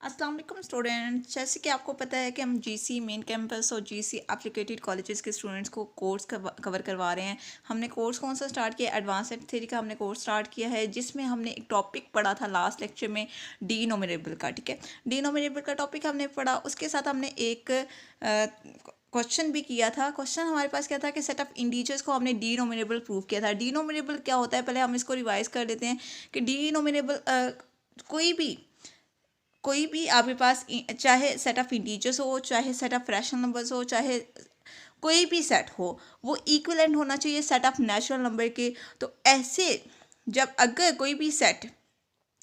अस्सलाम वालेकुम स्टूडेंट्स। जैसे कि आपको पता है कि हम जीसी मेन कैंपस और जीसी एप्लीकेटेड कॉलेजेस के स्टूडेंट्स को कोर्स कवर करवा रहे हैं। हमने कोर्स कौन सा स्टार्ट किया? एडवांस सेट थ्योरी का हमने कोर्स स्टार्ट किया है, जिसमें हमने एक टॉपिक पढ़ा था लास्ट लेक्चर में, डिनोमिनेबल का। ठीक है, डिनोमिनेबल का टॉपिक हमने पढ़ा, उसके साथ हमने एक क्वेश्चन भी किया था। क्वेश्चन हमारे पास क्या था कि सेट ऑफ इंटीजर्स को हमने डिनोमिनेबल प्रूव किया था। डिनोमिनेबल क्या होता है, पहले हम इसको रिवाइज कर लेते हैं कि डिनोमिनेबल कोई भी आपके पास चाहे सेट ऑफ इंटीजर्स हो, चाहे सेट ऑफ रैशनल नंबर्स हो, चाहे कोई भी सेट हो, वो इक्विवेलेंट होना चाहिए सेट ऑफ नेचुरल नंबर के। तो ऐसे जब अगर कोई भी सेट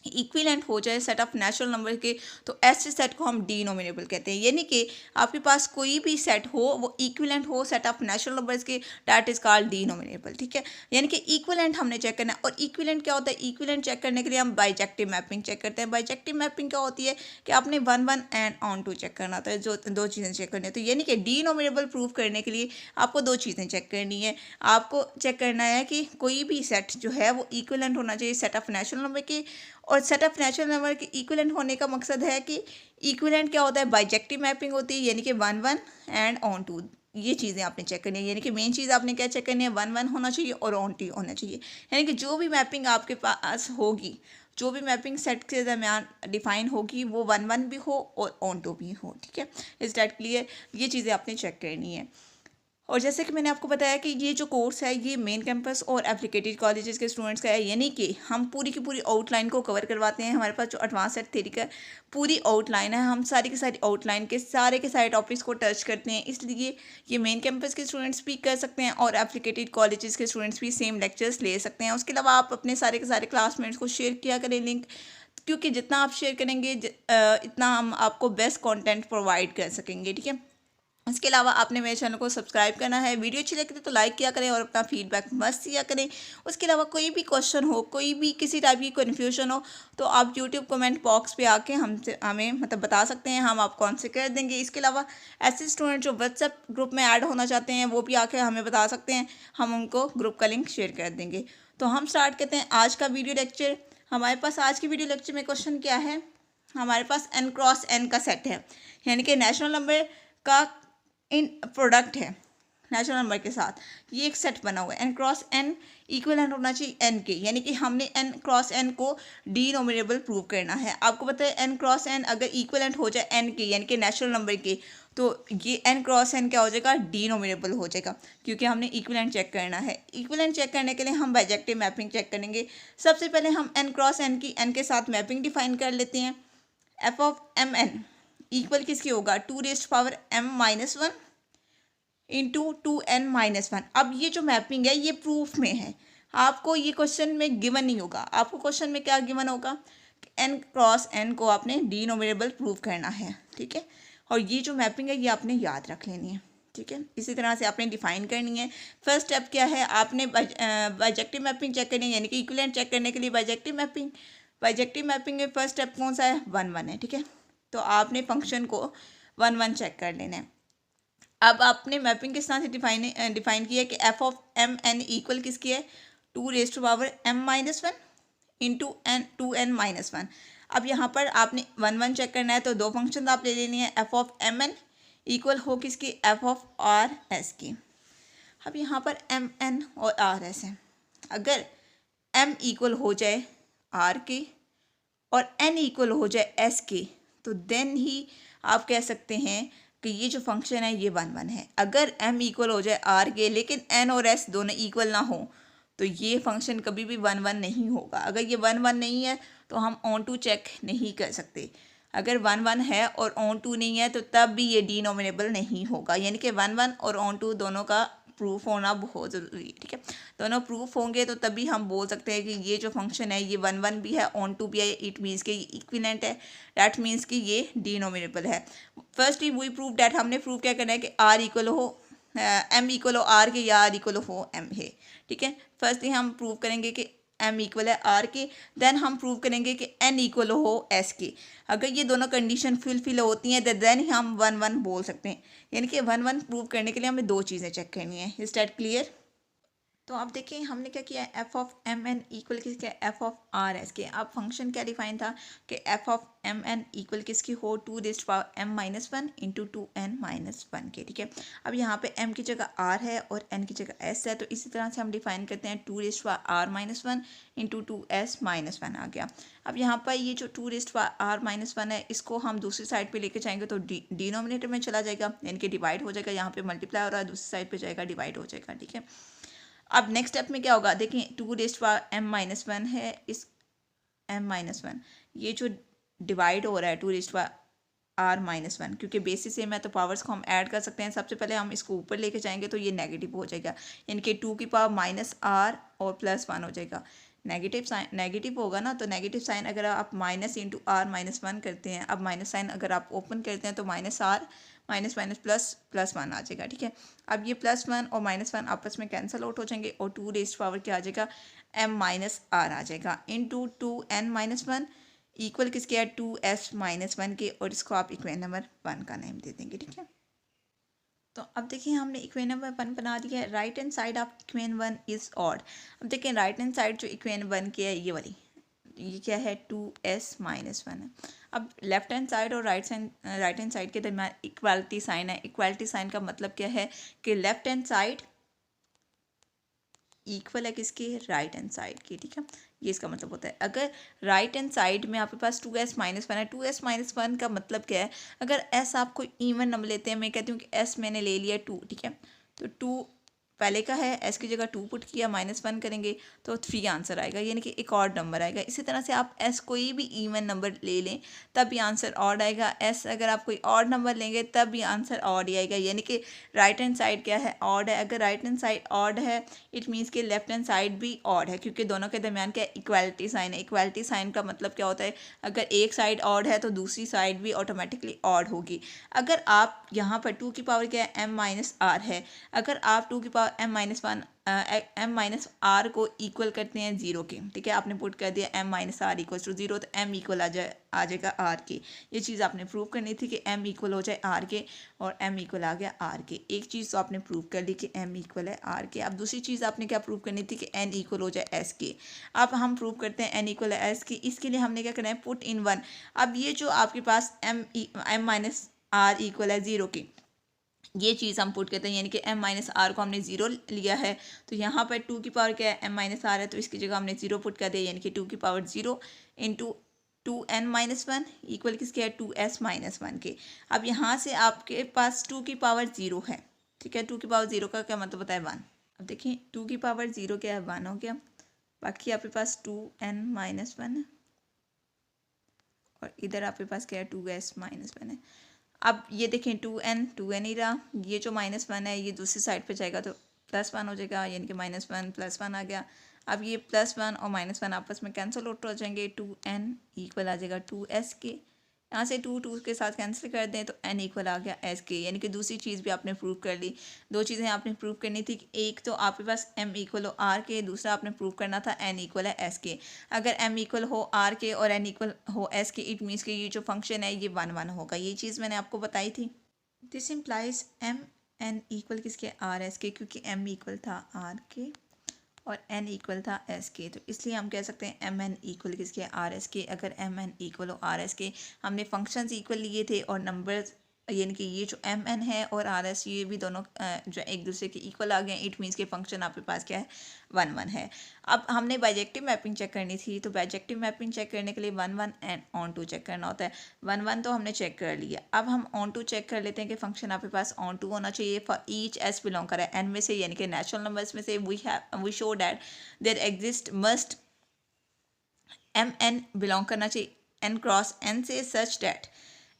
इक्विवेलेंट हो जाए सेट ऑफ नेचुरल नंबर के, तो ऐसे सेट को हम डिनोमिनेबल कहते हैं। यानी कि आपके पास कोई भी सेट हो वो इक्विवेलेंट हो सेट ऑफ नेचुरल नंबर्स के, दैट इज कॉल्ड डिनोमिनेबल। ठीक है, यानी कि इक्विवेलेंट हमने चेक करना है। और इक्विवेलेंट क्या होता है? इक्विवेलेंट चेक करने के लिए हम बाइजेक्टिव मैपिंग चेक करते हैं। बाइजेक्टिव मैपिंग क्या होती है कि आपने 1 1 एंड ऑन टू चेक करना होता है, जो दो चीज़ें चेक करनी है। तो यानी कि डिनोमिनेबल प्रूव करने के लिए आपको दो चीज़ें चेक करनी है। आपको चेक करना है कि कोई भी सेट जो है वो इक्विवेलेंट होना चाहिए सेट ऑफ नेचुरल नंबर के, और सेट ऑफ नेचुरल नंबर के इक्विवेलेंट होने का मकसद है कि इक्विवेलेंट क्या होता है? बाइजेक्टिव मैपिंग होती है, यानी कि 1 1 एंड ऑन टू। ये चीज़ें आपने चेक करनी है। यानी कि मेन चीज़ आपने क्या चेक करनी है? 1 1 होना चाहिए और ऑन टू होना चाहिए। यानी कि जो भी मैपिंग आपके पास होगी, जो भी मैपिंग सेट के दरमियान डिफाइन होगी, वो 1 1 भी हो और ऑन टू भी हो। ठीक है, इज दैट क्लियर? ये चीज़ें आपने चेक करनी है। और जैसे कि मैंने आपको बताया कि ये जो कोर्स है ये मेन कैंपस और एप्लीकेटेड कॉलेजेस के स्टूडेंट्स का है, यानी कि हम पूरी की पूरी आउटलाइन को कवर करवाते हैं। हमारे पास जो एडवांस सेट थ्योरी का पूरी आउटलाइन है, हम सारी की सारी आउटलाइन के सारे टॉपिक्स को टच करते हैं। इसलिए ये मेन कैंपस के स्टूडेंट्स भी कर सकते हैं और एप्लीकेटेड कॉलेजेस के स्टूडेंट्स भी सेम लेक्चर्स ले सकते हैं। उसके अलावा आप अपने सारे के सारे क्लासमेट्स को शेयर किया करें लिंक, क्योंकि जितना आप शेयर करेंगे इतना हम आपको बेस्ट कंटेंट प्रोवाइड कर सकेंगे। ठीक है, इसके अलावा आपने मेरे चैनल को सब्सक्राइब करना है। वीडियो अच्छी लगती है तो लाइक किया करें और अपना फीडबैक मस्त दिया करें। उसके अलावा कोई भी क्वेश्चन हो, कोई भी किसी टाइप की कन्फ्यूजन हो, तो आप यूट्यूब कमेंट बॉक्स पे आके हमसे हमें बता सकते हैं, हम आपको आंसर कर देंगे। इसके अलावा ऐसे स्टूडेंट जो व्हाट्सएप ग्रुप में ऐड होना चाहते हैं, वो भी आके हमें बता सकते हैं, हम उनको ग्रुप का लिंक शेयर कर देंगे। तो हम स्टार्ट करते हैं आज का वीडियो लेक्चर। हमारे पास आज की वीडियो लेक्चर में क्वेश्चन क्या है? हमारे पास n क्रॉस n का सेट है, यानी कि नेचुरल नंबर का इन प्रोडक्ट है नेचुरल नंबर के साथ। ये एक सेट बना हुआ है, एन क्रॉस एन इक्विवेलेंट होना चाहिए एन के, यानी कि हमने एन क्रॉस एन को डिनोमिनेबल प्रूव करना है। आपको पता है एन क्रॉस एन अगर इक्विवेलेंट हो जाए एन के, यानी कि नेचुरल नंबर के, तो ये एन क्रॉस एन क्या हो जाएगा? डिनोमिनेबल हो जाएगा, क्योंकि हमने इक्विवेलेंट चेक करना है। इक्विवेलेंट चेक करने के लिए हम बाइजेक्टिव मैपिंग चेक करेंगे। सबसे पहले हम एन क्रॉस एन की एन के साथ मैपिंग डिफाइन कर लेते हैं। F of M N equal किसकी होगा? 2⁻m−1 into 2n−1। अब ये जो मैपिंग है ये प्रूफ में है, आपको ये क्वेश्चन में गिवन नहीं होगा। आपको क्वेश्चन में क्या गिवन होगा? एन क्रॉस एन को आपने डिनोमिनेबल प्रूव करना है। ठीक है, और ये जो मैपिंग है ये आपने याद रख लेनी है। ठीक है, इसी तरह से आपने डिफाइन करनी है। फर्स्ट स्टेप क्या है? आपने बाइजेक्टिव मैपिंग चेक करनी है, यानी कि इक्विवेलेंट चेक करने के लिए बाइजेक्टिव मैपिंग में फर्स्ट स्टेप कौन सा है? 1 1 है। ठीक है, तो आपने फंक्शन को 1 1 चेक कर लेना है। अब आपने मैपिंग किस तरह से डिफाइन किया है कि F of M N equal किसकी है? 2⁻m−1 into N 2n−1। अब यहाँ पर आपने 1 1 चेक करना है, तो दो फंक्शन आप ले लेनी है। F of M N equal हो किसकी? एफ ऑफ आर एस की। अब यहाँ पर एम एन और आर एस है। अगर एम इक्वल हो जाए आर की और एन इक्वल हो जाए एस की, तो देन ही आप कह सकते हैं कि ये जो फंक्शन है ये 1 1 है। अगर m इक्वल हो जाए r के, लेकिन n और s दोनों इक्वल ना हो, तो ये फंक्शन कभी भी 1 1 नहीं होगा। अगर ये 1 1 नहीं है तो हम ऑन टू चेक नहीं कर सकते। अगर 1 1 है और ऑन टू नहीं है, तो तब भी ये डिनोमिनेबल नहीं होगा। यानी कि 1 1 और ऑन टू दोनों का प्रूफ होना बहुत ज़रूरी है। ठीक है, दोनों प्रूफ होंगे तो तभी हम बोल सकते हैं कि ये जो फंक्शन है ये 1 1 भी है, ऑन टू भी है। इट मीन्स कि ये इक्विवेलेंट है, डैट मीन्स कि ये डिनोमिनेबल है। फर्स्टली वी प्रूव डैट, हमने प्रूव क्या करना है कि आर इक्वल हो एम इक्वल हो आर के, या आर इक्वल हो एम है। ठीक है, फर्स्टली हम प्रूव करेंगे कि एम इक्वल है आर के, देन हम प्रूव करेंगे कि एन इक्वल हो एस के। अगर ये दोनों कंडीशन फुलफिल होती हैं तो देन ही हम 1 1 बोल सकते हैं। यानी कि 1 1 प्रूव करने के लिए हमें दो चीज़ें चेक करनी है। Is that clear? तो अब देखिए हमने क्या किया, F of M N equal किसके, एफ ऑफ आर एस के। अब फंक्शन क्या डिफाइन था कि F of M N equal किसकी हो, 2⁻m−1 इंटू 2n−1 के। ठीक है, अब यहाँ पे m की जगह r है और n की जगह s है, तो इसी तरह से हम डिफाइन करते हैं 2⁻r−1 इंटू 2s−1 आ गया। अब यहाँ पर ये जो 2⁻r−1 है, इसको हम दूसरी साइड पे लेके जाएंगे तो डिनोमिनेटर में चला जाएगा, यानी कि डिवाइड हो जाएगा। यहाँ पे मल्टीप्लाई हो रहा है, दूसरी साइड पे जाएगा डिवाइड हो जाएगा। ठीक है, अब नेक्स्ट स्टेप में क्या होगा, देखिए 2⁻m−1 है, इस m−1 ये जो डिवाइड हो रहा है 2⁻r−1, क्योंकि बेसिस सेम है तो पावर्स को हम ऐड कर सकते हैं। सबसे पहले हम इसको ऊपर लेके जाएंगे तो ये नेगेटिव हो जाएगा, यानी कि 2 की पावर -r और +1 हो जाएगा। नेगेटिव साइन नेगेटिव होगा ना, तो नेगेटिव साइन अगर आप माइनस इंटू r−1 करते हैं, अब माइनस साइन अगर आप ओपन करते हैं तो -r माइनस माइनस +1 आ जाएगा। ठीक है, अब ये +1 और -1 आपस में कैंसिल आउट हो जाएंगे और 2 रेज़ पावर क्या आ जाएगा, m−r आ जाएगा इंटू 2n−1 इक्वल किसके है, 2s−1 के, और इसको आप इक्वेशन नंबर 1 का नेम दे देंगे। ठीक है, तो अब देखिए हमने इक्वेशन नंबर 1 बना दिया है। Right hand side of equation 1 is odd. अब देखिए राइट हैंड साइड जो इक्वेशन 1 की है, ये वाली, ये क्या है, 2s−1 है। अब लेफ्ट हैंड साइड और राइट हैंड साइड के दरम्यान इक्वालिटी साइन है। इक्वालिटी साइन का मतलब क्या है कि लेफ्ट हैंड साइड इक्वल है किसकी, राइट हैंड साइड की। ठीक है, ये इसका मतलब होता है। अगर राइट हैंड साइड में आपके पास 2s−1 है, 2s−1 का मतलब क्या है, अगर s आप कोई इवन नंबर लेते हैं, मैं कहती हूँ कि s मैंने ले लिया 2। ठीक है, तो 2 पहले का है, s की जगह 2 पुट किया, -1 करेंगे तो 3 आंसर आएगा, यानी कि एक और नंबर आएगा। इसी तरह से आप s कोई भी इवन नंबर ले लें तब भी आंसर ऑड आएगा। s अगर आप कोई और नंबर लेंगे तब भी आंसर ऑड ही आएगा, यानी कि राइट हैंड साइड क्या है, ऑड है। अगर राइट हैंड साइड ऑड है इट मीन्स कि लेफ्ट हैंड साइड भी ऑड है, क्योंकि दोनों के दरमियान क्या इक्वालिटी साइन है। इक्वालिटी साइन का मतलब क्या होता है, अगर एक साइड ऑड है तो दूसरी साइड भी ऑटोमेटिकली ऑड होगी। अगर आप यहाँ पर 2 की पावर क्या है, m−r है, अगर आप 2 की पावर m−1 m−r को इक्वल करते हैं 0 के, ठीक है, आपने पुट कर दिया m−r इक्वल टू 0, तो m इक्वल आ जाएगा r के। ये चीज़ आपने प्रूव करनी थी कि m इक्वल हो जाए r के, और m इक्वल आ गया r के। एक चीज़ तो आपने प्रूव कर ली कि m इक्वल है r के। अब दूसरी चीज़ आपने क्या प्रूव करनी थी कि n इक्वल हो जाए s के। अब हम प्रूव करते हैं n इक्वल है s की। इसके लिए हमने क्या करना है, पुट इन 1। अब ये जो आपके पास m−r इक्वल है 0 की, ये चीज़ हम पुट करते हैं, यानी कि m−r को हमने 0 लिया है, तो यहाँ पर 2 की पावर क्या है, m−r है, तो इसकी जगह हमने 0 पुट कर दिया, यानी कि 2 की पावर 0 इंटू 2n−1 इक्वल किसके है, 2s−1 के। अब यहाँ से आपके पास 2 की पावर 0 है। ठीक है, 2 की पावर 0 का क्या मतलब होता है, 1। अब देखिए 2 की पावर 0 क्या है, 1 हो गया। बाकी आपके पास 2n−1 है और इधर आपके पास क्या है, 2s−1 है। अब ये देखें 2n ही रहा, ये जो -1 है ये दूसरी साइड पे जाएगा तो +1 हो जाएगा, यानी कि -1 +1 आ गया। अब ये +1 और -1 आपस में कैंसिल आउट हो जाएंगे, 2n इक्वल आ जाएगा 2s के। यहाँ से 2 के साथ कैंसिल कर दें तो n इक्वल आ गया s के, यानी कि दूसरी चीज़ भी आपने प्रूव कर ली। दो चीज़ें आपने प्रूव करनी थी, एक तो आपके पास m इक्वल हो r के, दूसरा आपने प्रूव करना था n इक्वल है s के। अगर m इक्वल हो r के और n इक्वल हो s के, इट मीन्स कि ये जो फंक्शन है ये 1 1 होगा। ये चीज़ मैंने आपको बताई थी। This implies m n equal किसके, r s के, क्योंकि m इक्वल था r के और n इक्वल था s के, तो इसलिए हम कह सकते हैं m n इक्वल किसके, r s के। अगर m n इक्वल हो r s के, हमने फंक्शंस इक्वल लिए थे और नंबर्स, यानी कि ये जो m n है और r s ये भी दोनों जो एक दूसरे के इक्वल आ गए, इट मीन्स के फंक्शन आपके पास क्या है, 1 1 है। अब हमने बाइजेक्टिव मैपिंग चेक करनी थी, तो बाइजेक्टिव मैपिंग चेक करने के लिए 1 1 एंड ऑन टू चेक करना होता है। 1 1 तो हमने चेक कर लिया, अब हम ऑन टू चेक कर लेते हैं कि फंक्शन आपके पास ऑन टू होना चाहिए फॉर ईच s बिलोंग कर n में से, यानी कि नेचुरल नंबर्स में से। We show that there exist must m n belong करना चाहिए n क्रॉस n से, such that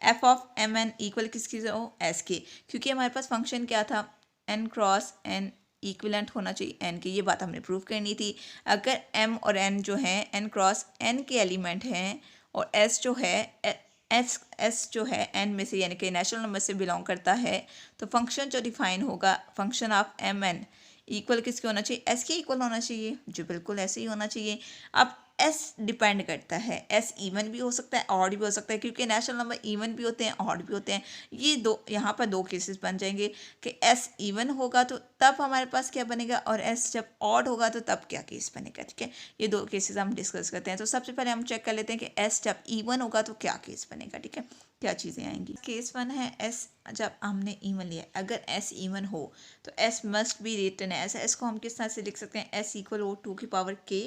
f of m n equal किसकी हो, s के, क्योंकि हमारे पास फंक्शन क्या था, n क्रॉस n इक्विलेंट होना चाहिए n के। ये बात हमने प्रूव करनी थी। अगर m और n जो हैं n क्रॉस n के एलिमेंट हैं और s जो है s जो है n में से, यानी कि नेचुरल नंबर से बिलोंग करता है, तो फंक्शन जो डिफाइन होगा, function of m n equal किसके होना चाहिए, s के इक्वल होना चाहिए, जो बिल्कुल ऐसे ही होना चाहिए। अब एस डिपेंड करता है, एस इवन भी हो सकता है ऑड भी हो सकता है, क्योंकि नेचुरल नंबर इवन भी होते हैं ऑड भी होते हैं। ये दो यहाँ पर दो केसेस बन जाएंगे कि एस इवन होगा तो तब हमारे पास क्या बनेगा, और एस जब ऑड होगा तो तब क्या केस बनेगा। ठीक है, ये दो केसेस हम डिस्कस करते हैं। तो सबसे पहले हम चेक कर लेते हैं कि एस जब इवन होगा तो क्या केस बनेगा। ठीक है, क्या चीज़ें आएंगी। केस वन है एस जब हमने इवन लिया, अगर एस इवन हो तो S must be written S. S को हम किस तरह से लिख सकते हैं, एस इक्वल हो 2 की पावर के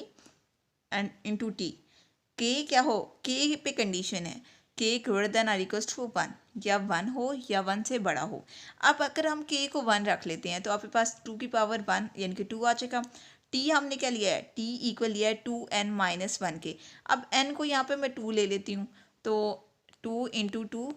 एंड इंटू टी। के क्या हो, के पे कंडीशन है के greater than or equals to 1, या 1 हो या 1 से बड़ा हो। अब अगर हम के को 1 रख लेते हैं तो आपके पास 2 की पावर 1 यानी कि 2 आ जाएगा। टी हमने क्या लिया है, टी इक्वल लिया है 2n-1 के। अब n को यहाँ पे मैं 2 ले लेती हूँ तो 2 इंटू 2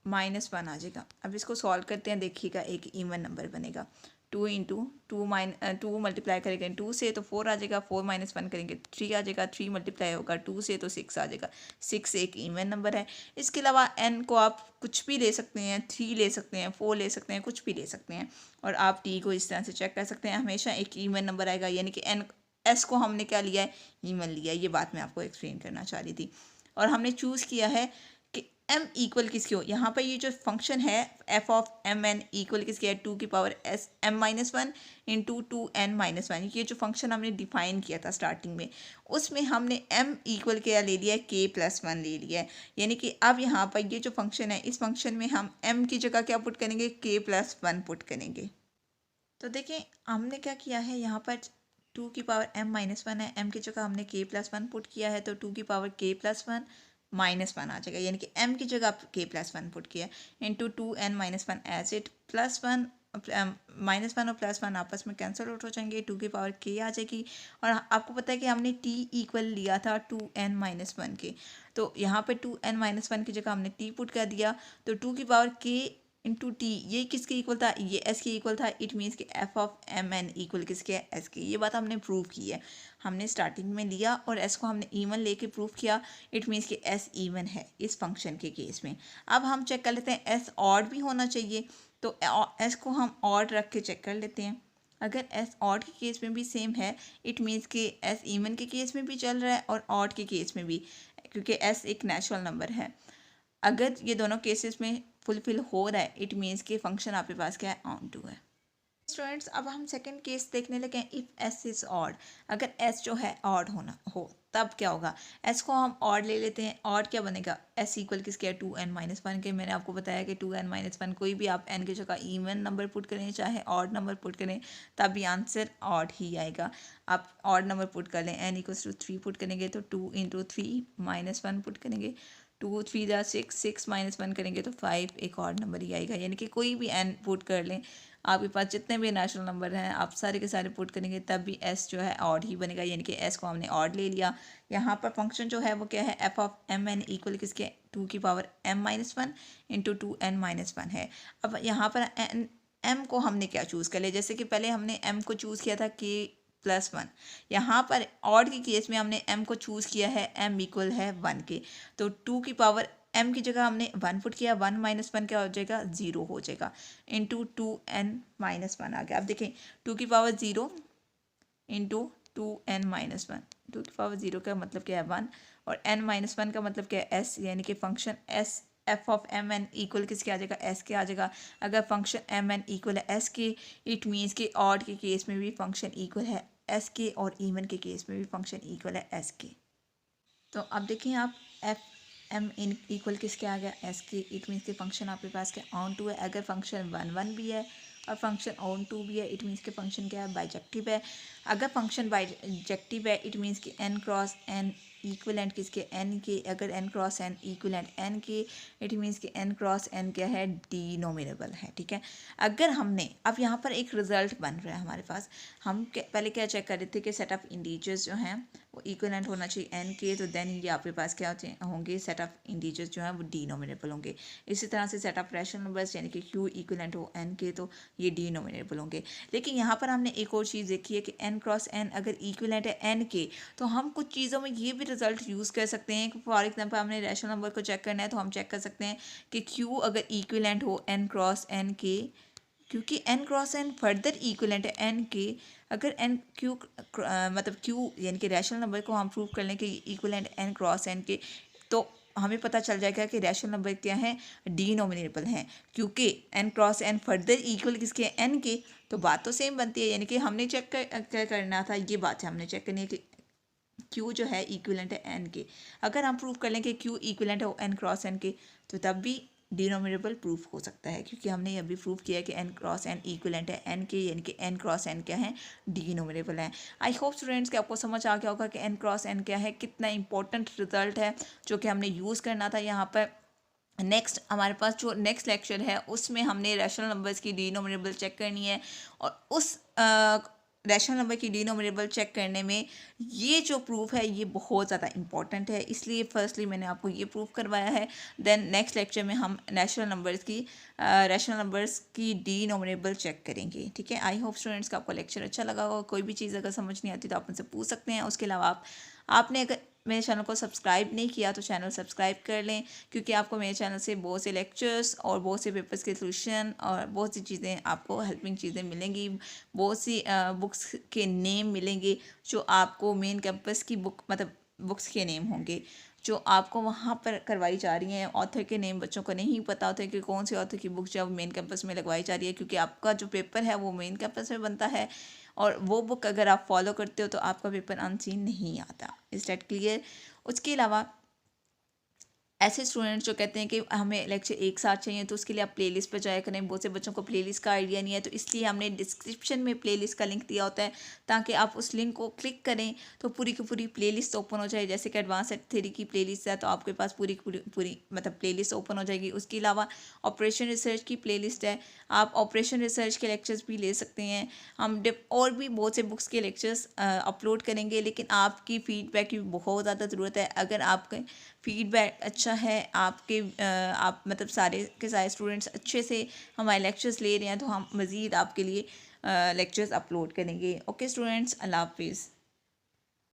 -1 आ जाएगा। अब इसको सॉल्व करते हैं, देखिएगा एक इवन नंबर बनेगा। 2 इंटू 2 मल्टीप्लाई करेंगे 2 से तो 4 आ जाएगा, 4 -1 करेंगे 3 आ जाएगा, 3 मल्टीप्लाई होगा 2 से तो 6 आ जाएगा। 6 एक इवन नंबर है। इसके अलावा n को आप कुछ भी ले सकते हैं, 3 ले सकते हैं, 4 ले सकते हैं, कुछ भी ले सकते हैं। और आप t को इस तरह से चेक कर सकते हैं, हमेशा एक इवन नंबर आएगा, यानी कि n s को हमने क्या लिया है, इवन लिया है। ये बात मैं आपको एक्सप्लेन करना चाह रही थी। और हमने चूज़ किया है कि m इक्वल किसकी हो। यहाँ पर ये जो फंक्शन है f of M N equal किसकी है, 2 की power S m-1 into 2n-1। ये जो फंक्शन हमने डिफाइन किया था स्टार्टिंग में, उसमें हमने m इक्वल क्या ले लिया है, k+1 ले लिया है। यानी कि अब यहाँ पर ये जो फंक्शन है, इस फंक्शन में हम m की जगह क्या पुट करेंगे, k+1 पुट करेंगे। तो देखिए हमने क्या किया है, यहाँ पर 2 की पावर m-1 है, m की जगह हमने k+1 पुट किया है, तो 2 की पावर k+1 -1 आ जाएगा। यानी कि m की जगह k+1 पुट किया इंटू 2n-1 एज इट +1 -1 और +1 आपस में कैंसिल आउट हो जाएंगे, 2 की पावर k आ जाएगी। और आपको पता है कि हमने t इक्वल लिया था 2n-1 के, तो यहाँ पे 2n-1 की जगह हमने t पुट कर दिया, तो 2 की पावर k इंटू टी, ये किसके इक्वल था, ये एस के इक्वल था। इट मीन्स कि F of M N equal किसके है, एस के। ये बात हमने प्रूव की है, हमने स्टार्टिंग में लिया और एस को हमने इवन लेके प्रूव किया। इट मीन्स कि एस इवन है इस फंक्शन के केस में। अब हम चेक कर लेते हैं एस ऑड भी होना चाहिए, तो एस को हम ऑड रख के चेक कर लेते हैं। अगर एस ऑड के केस में भी सेम है, इट मीन्स कि एस इवन के केस में भी चल रहा है और ऑड के केस में भी, क्योंकि एस एक नेचुरल नंबर है। अगर ये दोनों केसेस में फुलफिल हो रहा है, इट मीन्स कि फंक्शन आपके पास क्या है, ऑन टू है। स्टूडेंट्स अब हम सेकंड केस देखने लगे हैं, इफ़ एस इज़ ऑड। अगर एस जो है ऑड होना हो तब क्या होगा, एस को हम ऑड ले लेते हैं। ऑड क्या बनेगा, एस इक्वल किसके है, 2n-1 के। मैंने आपको बताया कि 2n-1 कोई भी आप n की जगह इवन नंबर पुट करें चाहे ऑड नंबर पुट करें, तब भी आंसर ऑड ही आएगा। आप ऑड नंबर पुट कर लें, n = 3 पुट करेंगे तो 2 इंटू 3-1 पुट करेंगे, 2 3 जा 6, 6 -1 करेंगे तो 5, एक और नंबर ही आएगा। यानी कि कोई भी n पुट कर लें, आपके पास जितने भी नेचुरल नंबर हैं आप सारे के सारे पुट करेंगे तब भी s जो है ऑड ही बनेगा। यानी कि s को हमने ऑड ले लिया। यहाँ पर फंक्शन जो है वो क्या है, f of M N equal किसके, 2 की पावर m-1 इंटू 2n-1 है। अब यहाँ पर m को हमने क्या चूज़ कर लिया, जैसे कि पहले हमने m को चूज़ किया था k+1। यहाँ पर ऑड के केस में हमने m को चूज़ किया है m इक्वल है 1 के, तो 2 की पावर m की जगह हमने 1 पुट किया, 1-1 क्या हो जाएगा, 0 हो जाएगा, इंटू 2n-1 आ गया। अब देखें 2 की पावर 0 इंटू 2n-1, 2 की पावर 0 का मतलब क्या है 1, और n-1 का मतलब क्या है s, यानी कि function s F of M N equal किसके आ जाएगा, एस के आ जाएगा। अगर फंक्शन एम एन इक्वल है एस के, इट मीन्स कि ऑड के केस में भी फंक्शन इक्वल है एस के और इवन के केस में भी फंक्शन इक्वल है एस के। तो अब देखिए आप एफ एम इन इक्वल किसके आ गया, एस के। इट मीन्स के फंक्शन आपके पास क्या, ऑन टू है। अगर फंक्शन 1 भी है और फंक्शन ऑन टू भी है, इट मीन्स के फंक्शन क्या है, बाइजेक्टिव है। अगर फंक्शन बाइजेक्टिव है, इट मीन्स कि n क्रॉस n इक्वलेंट किसके, n के। अगर n cross n equivalent n के, इट मीन्स कि n क्रॉस n क्या है, डिनोमिनेबल है। ठीक है, अगर हमने अब यहाँ पर एक रिजल्ट बन रहा है हमारे पास, हम पहले क्या चेक कर रहे थे कि सेट ऑफ इंटीजर्स जो हैं वो इक्वलेंट होना चाहिए n के, तो देन ये आपके पास क्या होंगे, सेट ऑफ इंटीजर्स जो हैं वो डिनोमिनेबल होंगे। इसी तरह से सेट ऑफ रैशनल नंबर्स यानी कि q इक्वलेंट हो n के, तो ये डिनोमिनेबल होंगे। लेकिन यहाँ पर हमने एक और चीज़ देखी है कि n क्रॉस n अगर इक्वलेंट है n के, तो हम कुछ चीज़ों में ये भी रिजल्ट यूज़ कर सकते हैं। फॉर एग्जांपल हमने रैशनल नंबर को चेक करना है तो हम चेक कर सकते हैं कि q अगर इक्वलेंट हो n क्रॉस n के क्योंकि N cross N further equivalent है एन के। अगर एन क्यू मतलब क्यू यानी कि रैशनल नंबर को हम प्रूव कर लें कि इक्वलेंट एन क्रॉस एन के, तो हमें पता चल जाएगा कि रैशनल नंबर क्या है, डिनोमिनेबल हैं। क्योंकि N cross N further equal किसके, एन के, तो बात तो सेम बनती है। यानी कि हमने चेक क्या करना था, ये बात है हमने चेक करनी है कि क्यू जो है इक्विलेंट है एन के। अगर हम प्रूव कर लें कि क्यू इक्विलेंट है एन क्रॉस एन के, तो तब भी डिनोमिनेबल प्रूफ हो सकता है, क्योंकि हमने अभी प्रूव किया है कि एन क्रॉस एन इक्विलेंट है एन के, यानी कि एन क्रॉस एन क्या है, डिनोमिनेबल है। आई होप स्टूडेंट्स कि आपको समझ आ गया होगा कि एन क्रॉस एन क्या है, कितना इंपॉर्टेंट रिजल्ट है जो कि हमने यूज़ करना था यहाँ पर। नेक्स्ट हमारे पास जो नेक्स्ट लेक्चर है उसमें हमने रैशनल नंबर्स की डिनोमिनेबल चेक करनी है, और उस रैशनल नंबर की डिनोमिनेबल चेक करने में ये जो प्रूफ है ये बहुत ज़्यादा इंपॉर्टेंट है, इसलिए फर्स्टली मैंने आपको ये प्रूफ करवाया है। देन नेक्स्ट लेक्चर में हम रैशनल नंबर्स की डिनोमिनेबल चेक करेंगे। ठीक है, आई होप स्टूडेंट्स का आपको लेक्चर अच्छा लगा होगा। कोई भी चीज़ अगर समझ नहीं आती तो आप मुझसे पूछ सकते हैं। उसके अलावा आपने अगर मेरे चैनल को सब्सक्राइब नहीं किया तो चैनल सब्सक्राइब कर लें, क्योंकि आपको मेरे चैनल से बहुत से लेक्चर्स और बहुत से पेपर्स के सोल्यूशन और बहुत सी चीज़ें, आपको हेल्पिंग चीज़ें मिलेंगी। बहुत सी बुक्स के नेम मिलेंगे जो आपको मेन कैंपस की मतलब बुक्स के नेम होंगे जो आपको वहाँ पर करवाई जा रही हैं। ऑथर के नेम बच्चों को नहीं पता होते कि कौन सी ऑथर की बुक जब मेन कैंपस में लगवाई जा रही है, क्योंकि आपका जो पेपर है वो मेन कैंपस में बनता है, और वो बुक अगर आप फॉलो करते हो तो आपका पेपर अनसीन नहीं आता। Is that clear? उसके अलावा ऐसे स्टूडेंट्स जो कहते हैं कि हमें लेक्चर एक साथ चाहिए, तो उसके लिए आप प्लेलिस्ट पर जाया करें। बहुत से बच्चों को प्लेलिस्ट का आइडिया नहीं है, तो इसलिए हमने डिस्क्रिप्शन में प्लेलिस्ट का लिंक दिया होता है, ताकि आप उस लिंक को क्लिक करें तो पूरी की पूरी प्लेलिस्ट ओपन हो जाए। जैसे कि एडवांस सेट थ्योरी की प्लेलिस्ट है तो आपके पास पूरी पूरी मतलब प्लेलिस्ट ओपन हो जाएगी। उसके अलावा ऑपरेशन रिसर्च की प्लेलिस्ट है, आप ऑपरेशन रिसर्च के लेक्चर्स भी ले सकते हैं। हम और भी बहुत से बुक्स के लेक्चर्स अपलोड करेंगे, लेकिन आपकी फीडबैक की बहुत ज़्यादा ज़रूरत है। अगर आपके फीडबैक अच्छा है, आप मतलब सारे के सारे स्टूडेंट्स अच्छे से हमारे लेक्चर्स ले रहे हैं, तो हम मज़ीद आपके लिए लेक्चर्स अपलोड करेंगे। ओके स्टूडेंट्स, अल्लाह हाफिज़।